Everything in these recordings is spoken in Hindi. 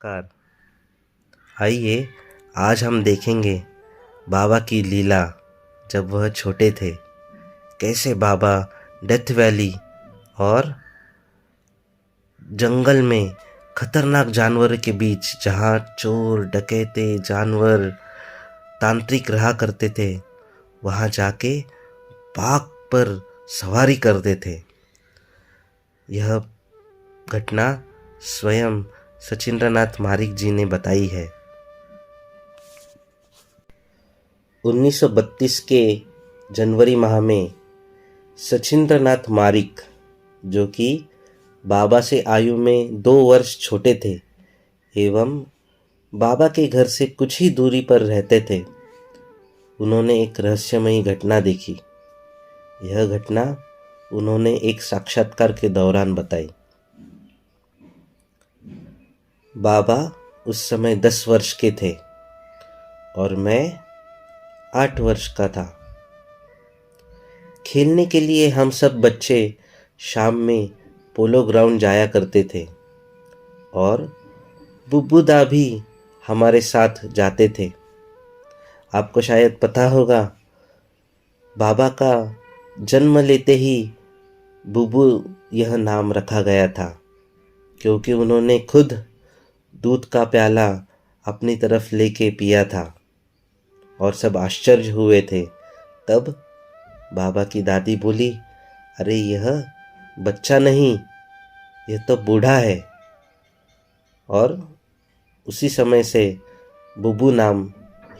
नमस्कार। आइए आज हम देखेंगे बाबा की लीला। जब वह छोटे थे, कैसे बाबा डेथ वैली और जंगल में खतरनाक जानवर के बीच, जहाँ चोर डकैते जानवर तांत्रिक रहा करते थे, वहाँ जाके बाघ पर सवारी करते थे। यह घटना स्वयं सचिंद्रनाथ मारिक जी ने बताई है। 1932 के जनवरी माह में सचिंद्रनाथ मारिक, जो कि बाबा से आयु में 2 वर्ष छोटे थे एवं बाबा के घर से कुछ ही दूरी पर रहते थे, उन्होंने एक रहस्यमयी घटना देखी। यह घटना उन्होंने एक साक्षात्कार के दौरान बताई। बाबा उस समय 10 वर्ष के थे और मैं 8 वर्ष का था। खेलने के लिए हम सब बच्चे शाम में पोलो ग्राउंड जाया करते थे और बुब्बूदा भी हमारे साथ जाते थे। आपको शायद पता होगा, बाबा का जन्म लेते ही बुब्बू यह नाम रखा गया था, क्योंकि उन्होंने खुद दूध का प्याला अपनी तरफ लेके पिया था और सब आश्चर्य हुए थे। तब बाबा की दादी बोली, अरे यह बच्चा नहीं, यह तो बूढ़ा है। और उसी समय से बुब्बू नाम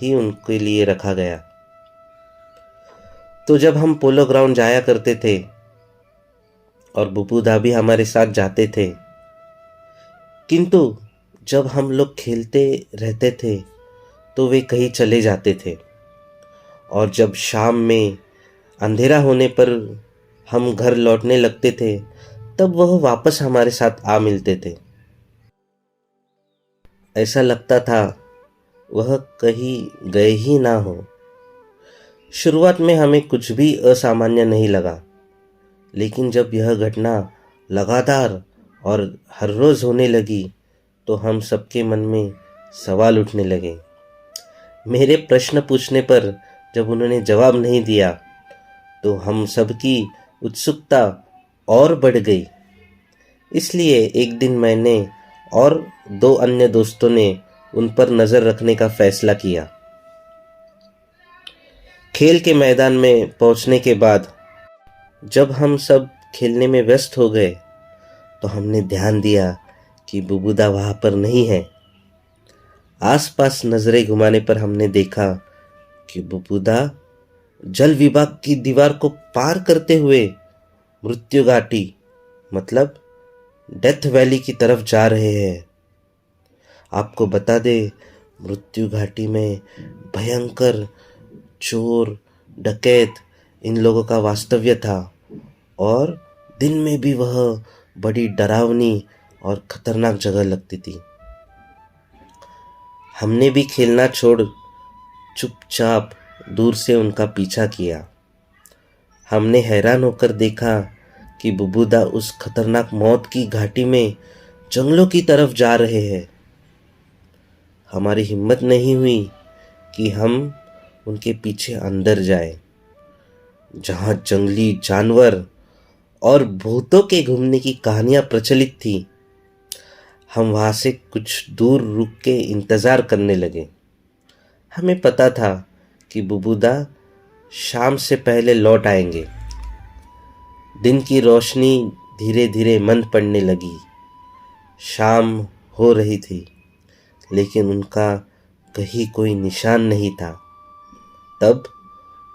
ही उनके लिए रखा गया। तो जब हम पोलो ग्राउंड जाया करते थे और बुब्बू दा भी हमारे साथ जाते थे, किंतु जब हम लोग खेलते रहते थे तो वे कहीं चले जाते थे, और जब शाम में अंधेरा होने पर हम घर लौटने लगते थे, तब वह वापस हमारे साथ आ मिलते थे। ऐसा लगता था वह कहीं गए ही ना हो। शुरुआत में हमें कुछ भी असामान्य नहीं लगा, लेकिन जब यह घटना लगातार और हर रोज होने लगी तो हम सबके मन में सवाल उठने लगे। मेरे प्रश्न पूछने पर जब उन्होंने जवाब नहीं दिया तो हम सबकी उत्सुकता और बढ़ गई। इसलिए एक दिन मैंने और 2 अन्य दोस्तों ने उन पर नज़र रखने का फैसला किया। खेल के मैदान में पहुंचने के बाद जब हम सब खेलने में व्यस्त हो गए तो हमने ध्यान दिया कि बुबूदा वहां पर नहीं है। आसपास नजरें घुमाने पर हमने देखा कि बुबूदा जल विभाग की दीवार को पार करते हुए मृत्यु घाटी, मतलब डेथ वैली की तरफ जा रहे हैं। आपको बता दे, मृत्यु घाटी में भयंकर चोर डकैत इन लोगों का वास्तव्य था, और दिन में भी वह बड़ी डरावनी और खतरनाक जगह लगती थी। हमने भी खेलना छोड़ चुपचाप दूर से उनका पीछा किया। हमने हैरान होकर देखा कि बुबूदा उस खतरनाक मौत की घाटी में जंगलों की तरफ जा रहे हैं। हमारी हिम्मत नहीं हुई कि हम उनके पीछे अंदर जाएं, जहां जंगली जानवर और भूतों के घूमने की कहानियां प्रचलित थी। हम वहां से कुछ दूर रुक के इंतजार करने लगे। हमें पता था कि बुबूदा शाम से पहले लौट आएंगे। दिन की रोशनी धीरे धीरे मंद पड़ने लगी। शाम हो रही थी, लेकिन उनका कहीं कोई निशान नहीं था। तब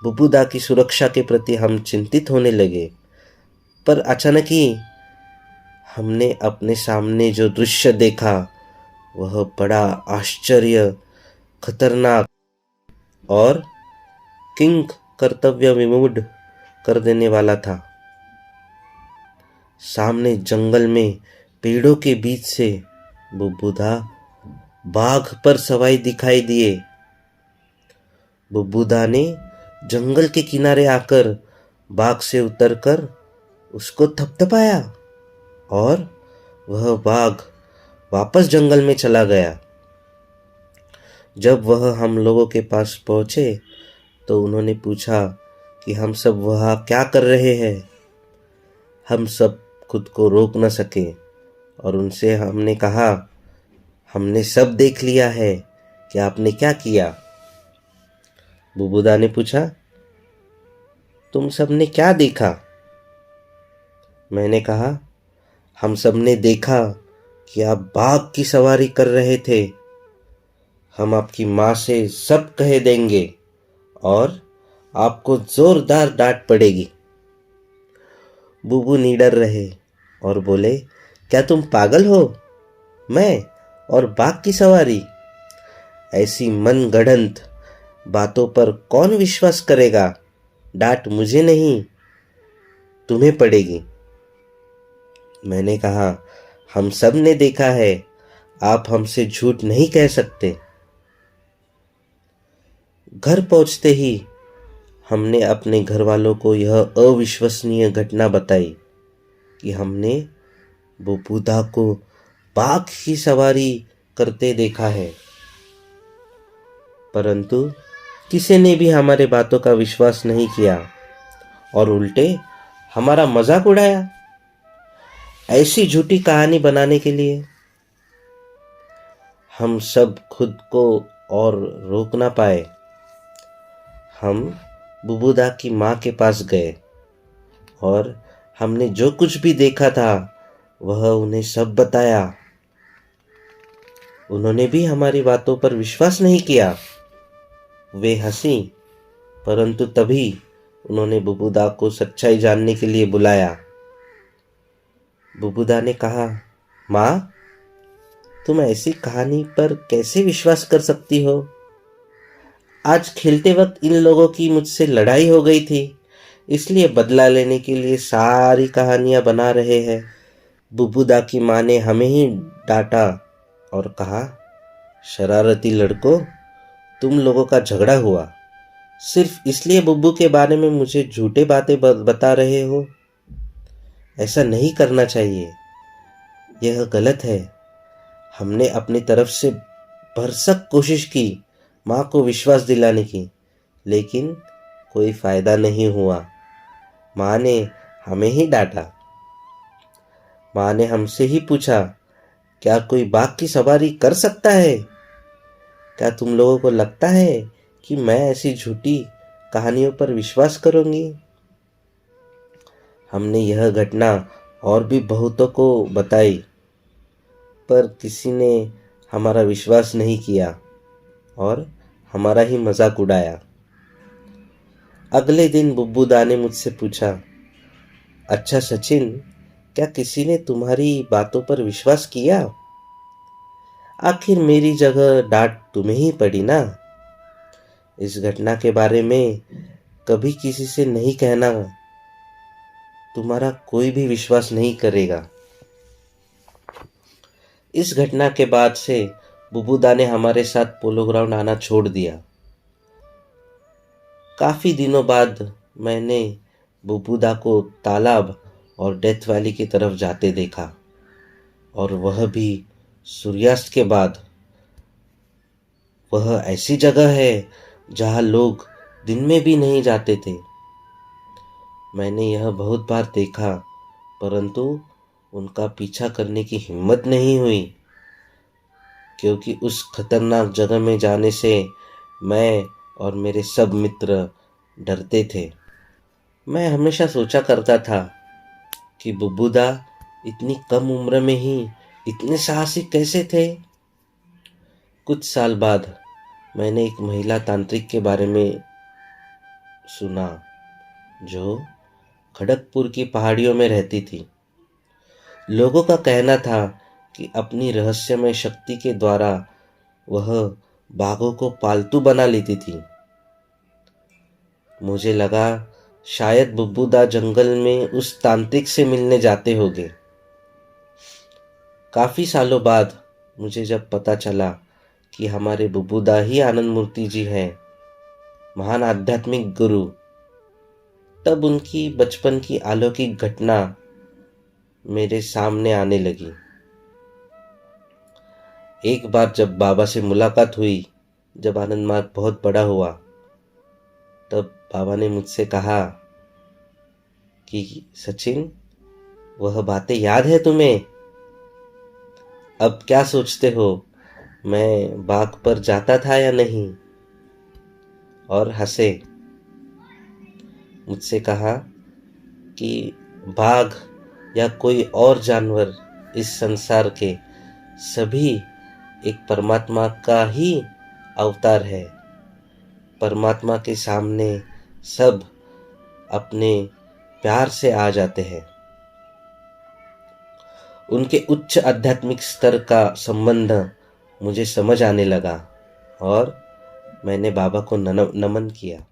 बुबूदा की सुरक्षा के प्रति हम चिंतित होने लगे, पर अचानक ही हमने अपने सामने जो दृश्य देखा वह बड़ा आश्चर्य, खतरनाक और किंग कर्तव्य विमूढ़ कर देने वाला था। सामने जंगल में पेड़ों के बीच से बुबूदा बाघ पर सवारी दिखाई दिए। बुबूदा ने जंगल के किनारे आकर बाघ से उतरकर उसको थपथपाया और वह बाघ वापस जंगल में चला गया। जब वह हम लोगों के पास पहुंचे तो उन्होंने पूछा कि हम सब वहाँ क्या कर रहे हैं। हम सब खुद को रोक न सके और उनसे हमने कहा, हमने सब देख लिया है कि आपने क्या किया। बुबूदा ने पूछा, तुम सबने क्या देखा? मैंने कहा, हम सब ने देखा कि आप बाघ की सवारी कर रहे थे। हम आपकी माँ से सब कह देंगे और आपको जोरदार डांट पड़ेगी। बुबू निडर रहे और बोले, क्या तुम पागल हो? मैं और बाघ की सवारी? ऐसी मनगढ़ंत बातों पर कौन विश्वास करेगा? डांट मुझे नहीं, तुम्हें पड़ेगी। मैंने कहा, हम सब ने देखा है, आप हमसे झूठ नहीं कह सकते। घर पहुंचते ही हमने अपने घर वालों को यह अविश्वसनीय घटना बताई कि हमने बुबूदा को बाघ की सवारी करते देखा है। परंतु किसी ने भी हमारे बातों का विश्वास नहीं किया और उल्टे हमारा मजाक उड़ाया। ऐसी झूठी कहानी बनाने के लिए हम सब खुद को और रोक ना पाए। हम बुबूदा की माँ के पास गए और हमने जो कुछ भी देखा था वह उन्हें सब बताया। उन्होंने भी हमारी बातों पर विश्वास नहीं किया। वे हंसी, परंतु तभी उन्होंने बुबूदा को सच्चाई जानने के लिए बुलाया। बुबूदा ने कहा, माँ, तुम ऐसी कहानी पर कैसे विश्वास कर सकती हो? आज खेलते वक्त इन लोगों की मुझसे लड़ाई हो गई थी, इसलिए बदला लेने के लिए सारी कहानियां बना रहे हैं। बुबूदा की माँ ने हमें ही डांटा और कहा, शरारती लड़कों, तुम लोगों का झगड़ा हुआ, सिर्फ इसलिए बुब्बू के बारे में मुझे झूठे बातें बता रहे हो। ऐसा नहीं करना चाहिए, यह गलत है। हमने अपनी तरफ से भरसक कोशिश की माँ को विश्वास दिलाने की, लेकिन कोई फायदा नहीं हुआ। माँ ने हमें ही डांटा। माँ ने हमसे ही पूछा, क्या कोई बाघ की सवारी कर सकता है? क्या तुम लोगों को लगता है कि मैं ऐसी झूठी कहानियों पर विश्वास करूंगी? हमने यह घटना और भी बहुतों को बताई, पर किसी ने हमारा विश्वास नहीं किया और हमारा ही मजाक उड़ाया। अगले दिन बुब्बूदा ने मुझसे पूछा, अच्छा सचिन, क्या किसी ने तुम्हारी बातों पर विश्वास किया? आखिर मेरी जगह डांट तुम्हें ही पड़ी ना। इस घटना के बारे में कभी किसी से नहीं कहना, तुम्हारा कोई भी विश्वास नहीं करेगा। इस घटना के बाद से बुबूदा ने हमारे साथ पोलो ग्राउंड आना छोड़ दिया। काफी दिनों बाद मैंने बुबूदा को तालाब और डेथ वैली की तरफ जाते देखा, और वह भी सूर्यास्त के बाद। वह ऐसी जगह है जहां लोग दिन में भी नहीं जाते थे। मैंने यह बहुत बार देखा, परंतु उनका पीछा करने की हिम्मत नहीं हुई, क्योंकि उस खतरनाक जगह में जाने से मैं और मेरे सब मित्र डरते थे। मैं हमेशा सोचा करता था कि बुबूदा इतनी कम उम्र में ही इतने साहसी कैसे थे। कुछ साल बाद मैंने एक महिला तांत्रिक के बारे में सुना जो खड़गपुर की पहाड़ियों में रहती थी। लोगों का कहना था कि अपनी रहस्यमय शक्ति के द्वारा वह बाघों को पालतू बना लेती थी। मुझे लगा शायद बुबूदा जंगल में उस तांत्रिक से मिलने जाते होंगे। काफी सालों बाद मुझे जब पता चला कि हमारे बुबूदा ही आनंद मूर्ति जी हैं, महान आध्यात्मिक गुरु, तब उनकी बचपन की अलौकिक घटना मेरे सामने आने लगी। एक बार जब बाबा से मुलाकात हुई, जब आनंद मार्ग बहुत बड़ा हुआ, तब बाबा ने मुझसे कहा कि सचिन, वह बातें याद है तुम्हें? अब क्या सोचते हो, मैं बाग पर जाता था या नहीं? और हंसे। मुझसे कहा कि बाघ या कोई और जानवर इस संसार के सभी एक परमात्मा का ही अवतार है। परमात्मा के सामने सब अपने प्यार से आ जाते हैं। उनके उच्च आध्यात्मिक स्तर का संबंध मुझे समझ आने लगा और मैंने बाबा को नमन किया।